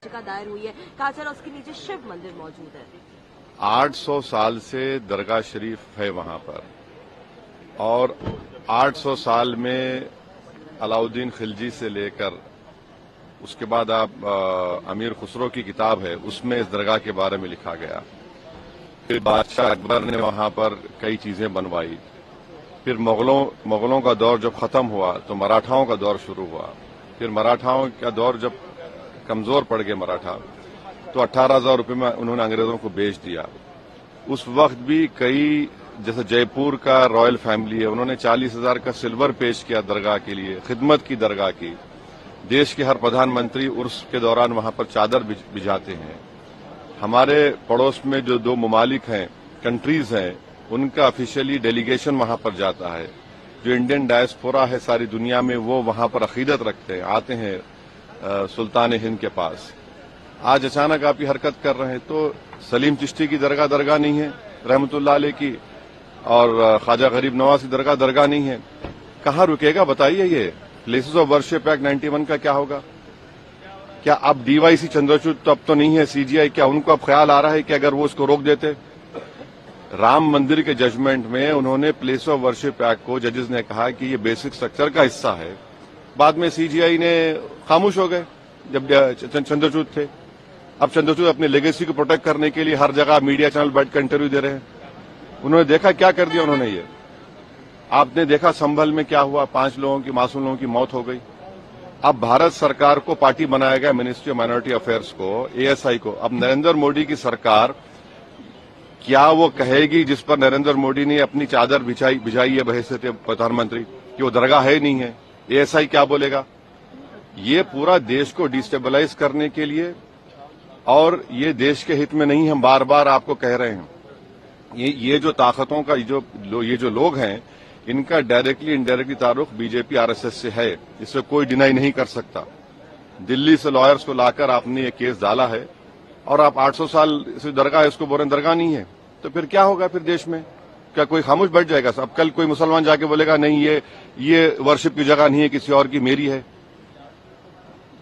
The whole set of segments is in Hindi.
याचिका दायर हुई है, कहा जा रहा उसके नीचे शिव मंदिर मौजूद है। 800 साल से दरगाह शरीफ है वहां पर, और 800 साल में अलाउद्दीन खिलजी से लेकर उसके बाद आप अमीर खुसरो की किताब है, उसमें इस दरगाह के बारे में लिखा गया। फिर बादशाह अकबर ने वहां पर कई चीजें बनवाई। फिर मुगलों का दौर जब खत्म हुआ तो मराठाओं का दौर शुरू हुआ। फिर मराठाओं का दौर जब कमजोर पड़ गए मराठा, तो 18,000 रुपये में उन्होंने अंग्रेजों को बेच दिया। उस वक्त भी कई, जैसे जयपुर का रॉयल फैमिली है, उन्होंने 40,000 का सिल्वर पेश किया दरगाह के लिए, खिदमत की दरगाह की। देश के हर प्रधानमंत्री उर्स के दौरान वहां पर चादर बिछाते हैं। हमारे पड़ोस में जो 2 ममालिक हैं, कंट्रीज हैं, उनका ऑफिशियली डेलीगेशन वहां पर जाता है। जो इंडियन डायस्पोरा है सारी दुनिया में, वो वहां पर अकीदत रखते हैं, आते हैं सुल्तान हिंद के पास। आज अचानक आप ये हरकत कर रहे हैं, तो सलीम चिश्ती की दरगाह नहीं है रहमतुल्लाह अलैह की, और ख्वाजा गरीब नवाज की दरगाह नहीं है। कहाँ रुकेगा बताइए? ये प्लेसेस ऑफ वर्शिप एक्ट 91 का क्या होगा? क्या अब डीवाईसी चंद्रचूड़ तो अब तो नहीं है, सीजीआई, क्या उनको अब ख्याल आ रहा है कि अगर वो उसको रोक देते? राम मंदिर के जजमेंट में उन्होंने प्लेस ऑफ वर्शिप एक्ट को, जजेस ने कहा कि ये बेसिक स्ट्रक्चर का हिस्सा है। बाद में सीजीआई ने खामोश हो गए जब चंद्रचूड़ थे। अब चंद्रचूड़ अपनी लेगेसी को प्रोटेक्ट करने के लिए हर जगह मीडिया चैनल बैठकर इंटरव्यू दे रहे हैं। उन्होंने देखा क्या कर दिया उन्होंने। ये आपने देखा संभल में क्या हुआ, 5 लोगों की, मासूम लोगों की मौत हो गई। अब भारत सरकार को पार्टी बनाया गया, मिनिस्ट्री ऑफ माइनॉरिटी अफेयर्स को, एएसआई को। अब नरेंद्र मोदी की सरकार क्या वो कहेगी जिस पर नरेंद्र मोदी ने अपनी चादर बिछाई है बहैसियत प्रधानमंत्री, कि वो दरगाह है नहीं है? एएसआई क्या बोलेगा? ये पूरा देश को डिस्टेबलाइज करने के लिए, और ये देश के हित में नहीं, हम बार बार आपको कह रहे हैं। ये जो ताकतों का ये जो लोग हैं, इनका डायरेक्टली इनडायरेक्टली ताल्लुक बीजेपी आरएसएस से है, इससे कोई डिनाई नहीं कर सकता। दिल्ली से लॉयर्स को लाकर आपने ये केस डाला है, और आप 800 साल से दरगाह है, उसको बोल रहे दरगाह नहीं है। तो फिर क्या होगा? फिर देश में क्या कोई खामोश बैठ जाएगा? अब कल कोई मुसलमान जाके बोलेगा नहीं, ये वर्शिप की जगह नहीं है, किसी और की, मेरी है।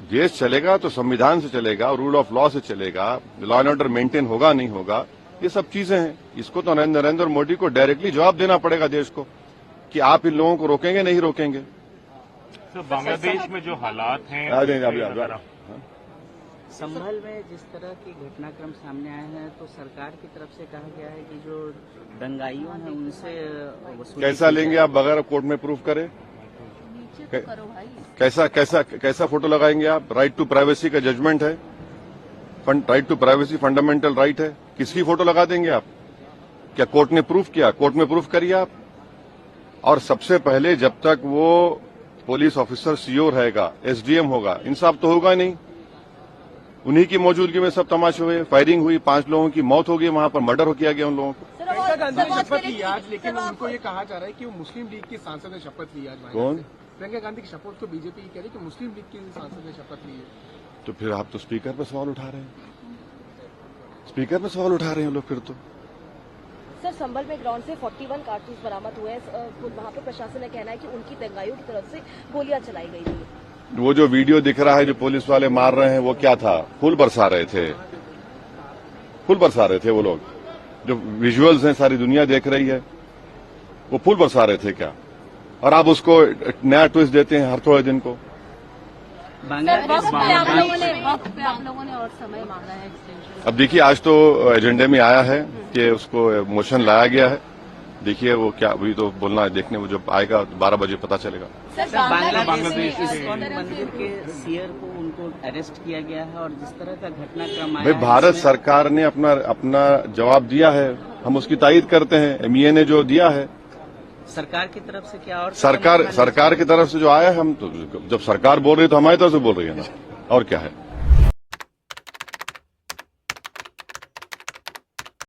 देश चलेगा तो संविधान से चलेगा, रूल ऑफ लॉ से चलेगा, लॉ एंड ऑर्डर मेंटेन होगा नहीं होगा, ये सब चीजें हैं। इसको तो नरेंद्र मोदी को डायरेक्टली जवाब देना पड़ेगा देश को, कि आप इन लोगों को रोकेंगे नहीं रोकेंगे। तो बांग्लादेश में जो हालात हैं, संभल में जिस तरह की घटनाक्रम सामने आए हैं, तो सरकार की तरफ से कहा गया है कि जो दंगाइयों हैं उनसे कैसा लेंगे आप बगैर कोर्ट में प्रूफ करे? कैसा फोटो लगाएंगे आप? राइट टू प्राइवेसी का जजमेंट है, right to privacy fundamental right है। किसकी फोटो लगा देंगे आप? क्या कोर्ट ने प्रूफ किया? कोर्ट में प्रूफ करिए आप। और सबसे पहले जब तक वो पुलिस ऑफिसर सीओ रहेगा, एसडीएम होगा, इंसाफ तो होगा नहीं। उन्हीं की मौजूदगी में सब तमाशे हुए, फायरिंग हुई, 5 लोगों की मौत हो गई, वहां पर मर्डर किया गया उन लोगों को। प्रियंका गांधी ने शपथ ली आज, लेकिन उनको ये कहा जा रहा है कि वो मुस्लिम लीग की सांसद ने शपथ ली आज। कौन? प्रियंका गांधी की शपथ को बीजेपी कह रही है कि मुस्लिम लीग की सांसद ने शपथ ली है। तो फिर आप तो स्पीकर पर सवाल उठा रहे हैं, स्पीकर पर सवाल उठा रहे हैं लोग फिर तो। सर, संभल में ग्राउंड से 41 कारतूस बरामद हुए हैं। वहां पर प्रशासन ने कहना है कि उनकी दंगाइयों की तरफ से गोलियां चलाई गई थी। वो जो वीडियो दिख रहा है जो पुलिस वाले मार रहे हैं, वो क्या था? फूल बरसा रहे थे, फूल बरसा रहे थे वो लोग। जो विजुअल्स हैं सारी दुनिया देख रही है, वो फूल बरसा रहे थे क्या? और आप उसको नया ट्विस्ट देते हैं हर थोड़े दिन को। वक्त पे आप लोगों ने और समय मांगा है एक्सटेंशन। अब देखिए, आज तो एजेंडे में आया है कि उसको मोशन लाया गया है। देखिए वो क्या, अभी तो बोलना है, देखने में जब आएगा 12 बजे पता चलेगा। बांग्लादेश इस्कॉन मंदिर के सीयर को उनको अरेस्ट किया गया है, और जिस तरह का घटनाक्रम आया, भाई भारत सरकार ने अपना जवाब दिया है, हम उसकी तायीद करते हैं। एमईए ने जो दिया है, सरकार की तरफ से क्या? और सरकार की तरफ से जो आया है, हम तो जब सरकार बोल रही है तो हमारी तरफ से बोल रही है ना, और क्या है।